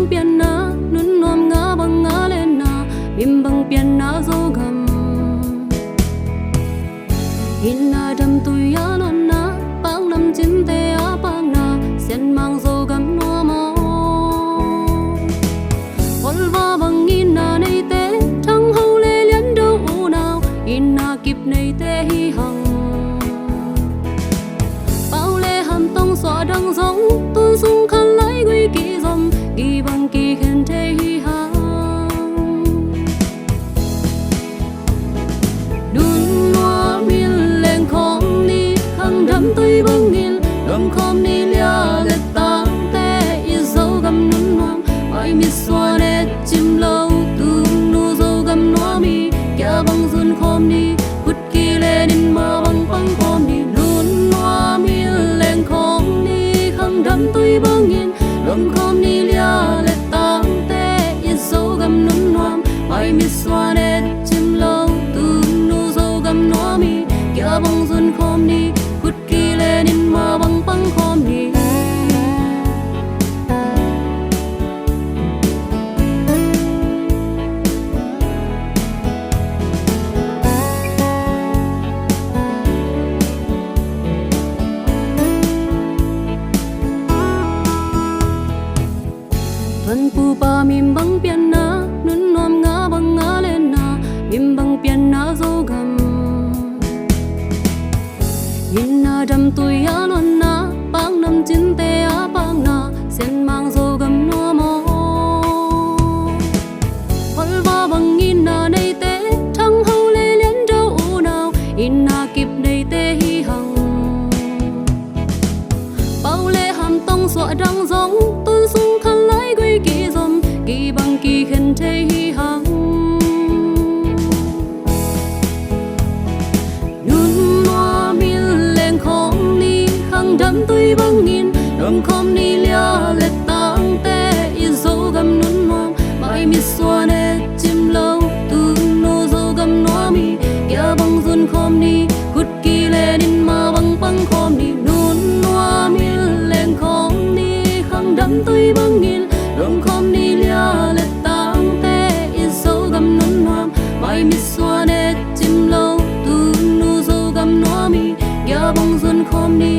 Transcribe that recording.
piana nun nom nga bang nga lên na bim bang piana zo gam inna dam tu ya lon na pang nam chin te a pang na sen mang zo gam no mo hol va bang inna nei te thang hau le lian đâu u nào inna kip nei te hi hằng bao le ham tông xóa đằng giống tôi sung khăn lấy quy kỳ dòng kỳ bằng kỳ khen thế hi hằng đun noa miên lên khom ni khăng đắm tôi băng nghiền đom khom ni lia lệ tang te y dấu gam nun noam ai mi xoa nét chim lâu tu nu dấu gam noa mi kia băng run khom ni kut kỳ lên in ma băng băng khom ni đun noa miên lên khom ni khăng đắm tôi băng nghiền đom khom ni lia lệ tang te y dấu gam nun noam ai mi xoa nét chim lâu tu nu dấu gam noa mi kia băng run khom ni kut kỳ lên in ma băng băng khom ni Tuần pu pa mim bang piana nun nom nga bang nga lên na mim bang piana zo gam inna dam tu ya lon na pang nam chin te a pang na sen mang zo gam no mo hol va bang inna nei te thang hau le lian đâu u nào inna kip nei te hi hằng bao le ham tông xóa đằng giống tôi sung khăn lấy quy kỳ dòng kỳ bằng kỳ khen thế hi hằng nun noa miên lên khom ni khăng đắm tôi băng nghiền đom khom ni lia lệ tang te y dấu gam nun noam mai mi xoa nét chim lâu tu nu dấu gam noa mi kia băng run khom ni kut kỳ lên in ma băng băng khom ni nun noa miên lên khom ni khăng đắm tôi băng nghiền đom khom ni lia lệ tang te y dấu gam nun noam mai mi xoa nét chim lâu tu nu dấu gam noa mi kia băng run khom ni